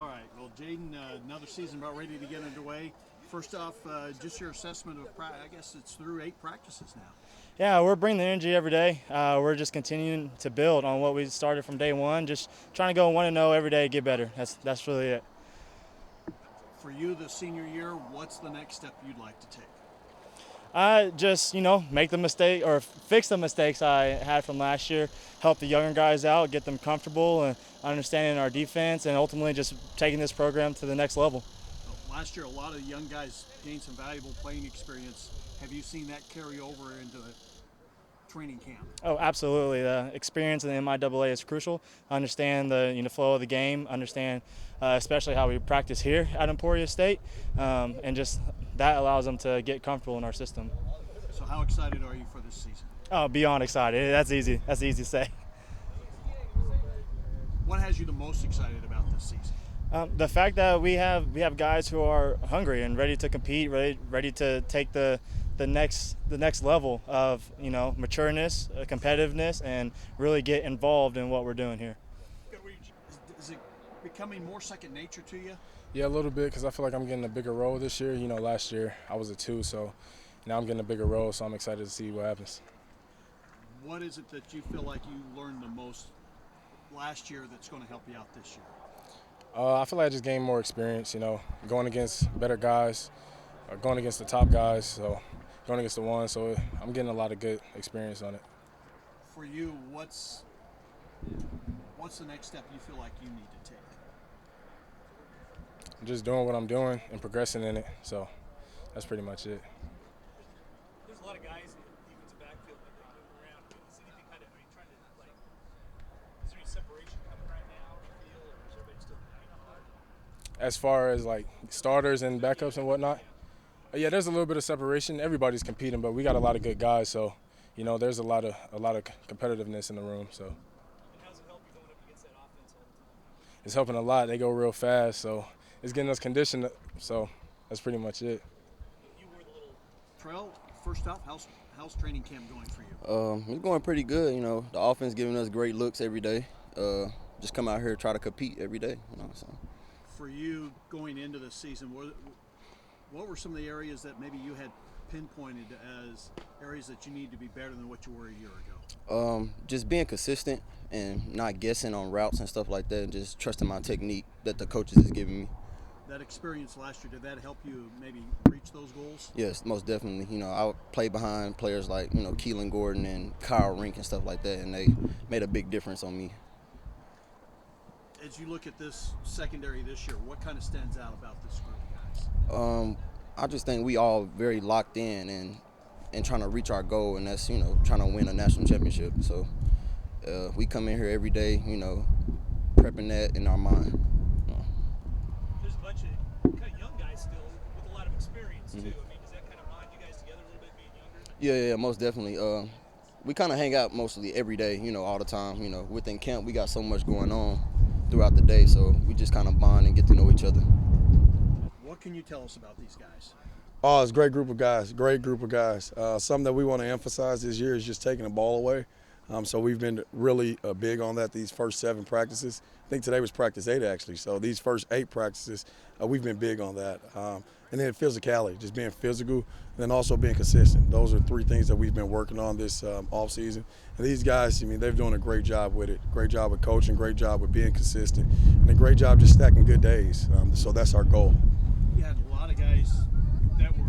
All right. Well, Jaedon, another season about ready to get underway. First off, just your assessment of I guess it's through 8 practices now. Yeah, we're bringing the energy every day. We're just continuing to build on what we started from day one. Just trying to go 1-0 every day, get better. That's really it. For you, the senior year, what's the next step you'd like to take? Just make the mistake or fix the mistakes I had from last year. Help the younger guys out, get them comfortable and understanding our defense, and ultimately just taking this program to the next level. Last year, a lot of young guys gained some valuable playing experience. Have you seen that carry over into the training camp? Oh, absolutely. The experience in the MIAA is crucial. Understand the flow of the game. Understand especially how we practice here at Emporia State, and just that allows them to get comfortable in our system. So, how excited are you for this season? Oh, beyond excited. That's easy. That's easy to say. What has you the most excited about this season? The fact that we have guys who are hungry and ready to compete, ready to take the next level of matureness, competitiveness, and really get involved in what we're doing here. Is it becoming more second nature to you? Yeah, a little bit, because I feel like I'm getting a bigger role this year. Last year I was a 2, so now I'm getting a bigger role, so I'm excited to see what happens. What is it that you feel like you learned the most last year that's going to help you out this year? I feel like I just gained more experience, going against better guys, going against the top guys, so going against the one, so I'm getting a lot of good experience on it. For you, what's the next step you feel like you need to take? I'm just doing what I'm doing and progressing in it, so that's pretty much it. There's a lot of guys in the defensive backfield that they move around. Is anything are you trying to, is there any separation coming right now, do you feel, or is everybody still hanging hard? As far as starters and backups and whatnot, yeah, there's a little bit of separation. Everybody's competing, but we got a lot of good guys, so there's a lot of competitiveness in the room. So. And how's it help you going up against that offense all the time? It's helping a lot. They go real fast, so it's getting us conditioned. So that's pretty much it. You were the little Montrell, first off, how's training camp going for you? It's going pretty good. The offense giving us great looks every day. Just come out here try to compete every day. So. For you going into the season, what were some of the areas that maybe you had pinpointed as areas that you need to be better than what you were a year ago? Just being consistent and not guessing on routes and stuff like that, and just trusting my technique that the coaches is giving me. That experience last year, did that help you maybe reach those goals? Yes, most definitely. I played behind players like Keelan Gordon and Kyle Rink and stuff like that, and they made a big difference on me. As you look at this secondary this year, what kind of stands out about this group of guys? I just think we all very locked in and trying to reach our goal, and that's trying to win a national championship. So we come in here every day, prepping that in our mind. There's a bunch of kind of young guys still with a lot of experience too. Mm-hmm. I mean, does that kind of bond you guys together a little bit, being younger? Yeah, most definitely. We kind of hang out mostly every day, all the time. Within camp, we got so much going on throughout the day, so we just kind of bond and get to know each other. What can you tell us about these guys? Oh, it's a great group of guys, something that we want to emphasize this year is just taking the ball away. So we've been really big on that these first 7 practices. I think today was practice 8 actually. So these first 8 practices, we've been big on that. And then physicality, just being physical, and then also being consistent. Those are 3 things that we've been working on this offseason. And these guys, they're doing a great job with it. Great job with coaching, great job with being consistent, and a great job just stacking good days. So that's our goal. You had a lot of guys that were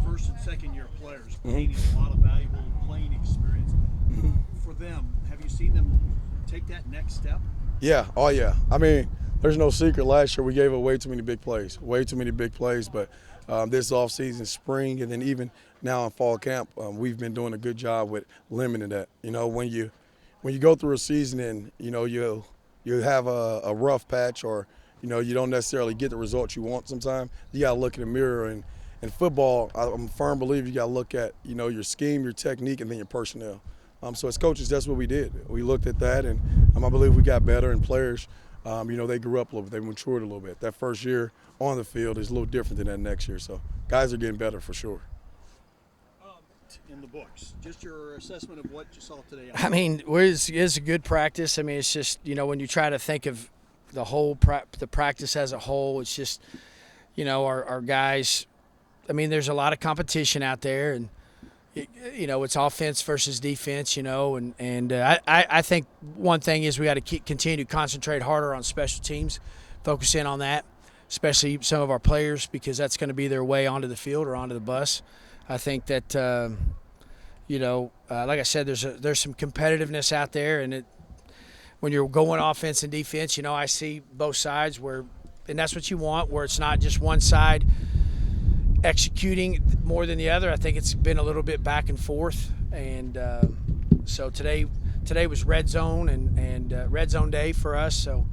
first and second year players gaining a lot of valuable playing experience. For them, have you seen them take that next step? Yeah, oh yeah. There's no secret. Last year we gave up way too many big plays, but this offseason, spring, and then even now in fall camp, we've been doing a good job with limiting that. When you go through a season and, you have a rough patch or, you don't necessarily get the results you want sometimes, you got to look in the mirror. And in football, I'm a firm believer you got to look at, your scheme, your technique, and then your personnel. So as coaches, that's what we did. We looked at that, and I believe we got better. And players, they grew up a little bit. They matured a little bit. That first year on the field is a little different than that next year. So guys are getting better for sure. In the books, just your assessment of what you saw today. It's a good practice. It's just, when you try to think of the practice as a whole. It's just, our guys. I mean, there's a lot of competition out there, and it's offense versus defense. I think one thing is we got to continue to concentrate harder on special teams, focus in on that, especially some of our players, because that's going to be their way onto the field or onto the bus. I think that like I said, there's some competitiveness out there, and when you're going offense and defense, I see both sides and that's what you want, where it's not just one side executing more than the other. I think it's been a little bit back and forth, and so today was red zone and red zone day for us. So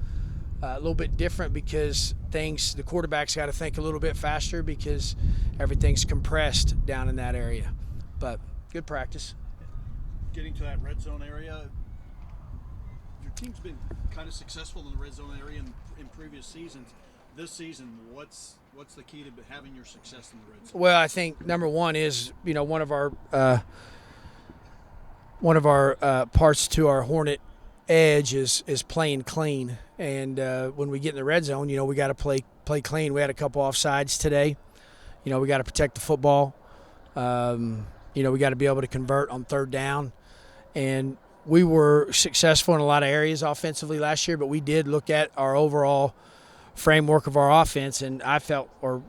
a little bit different because the quarterback's got to think a little bit faster because everything's compressed down in that area. But good practice. Getting to that red zone area, your team's been kind of successful in the red zone area in previous seasons. This season, what's the key to having your success in the red zone? Well, I think number one is one of our parts to our Hornet edge is playing clean, and when we get in the red zone, we got to play clean. We had a couple offsides today. We got to protect the football. We got to be able to convert on third down, and we were successful in a lot of areas offensively last year, but we did look at our overall framework of our offense, and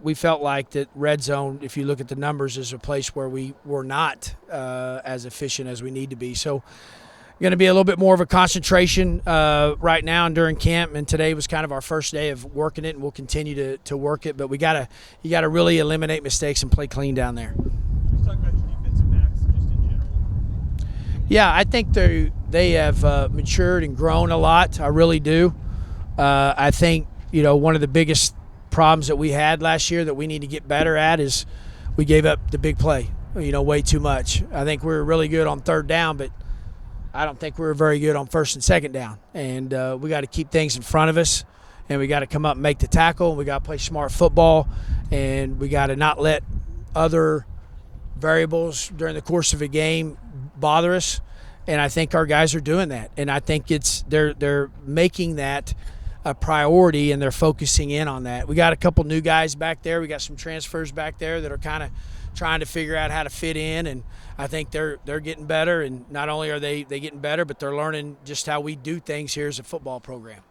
we felt like that red zone, if you look at the numbers, is a place where we were not as efficient as we need to be. So going to be a little bit more of a concentration right now and during camp, and today was kind of our first day of working it, and we'll continue to work it, but you got to really eliminate mistakes and play clean down there. Let's talk about your defensive backs just in general. Yeah, I think they have matured and grown a lot. I really do. I think one of the biggest problems that we had last year that we need to get better at is we gave up the big play, way too much. I think we were really good on third down, but I don't think we were very good on first and second down. And we got to keep things in front of us, and we got to come up and make the tackle, and we got to play smart football, and we got to not let other variables during the course of a game bother us. And I think our guys are doing that, and I think they're making that a priority, and they're focusing in on that. We got a couple new guys back there. We got some transfers back there that are kind of trying to figure out how to fit in, and I think they're getting better. And not only are they getting better, but they're learning just how we do things here as a football program.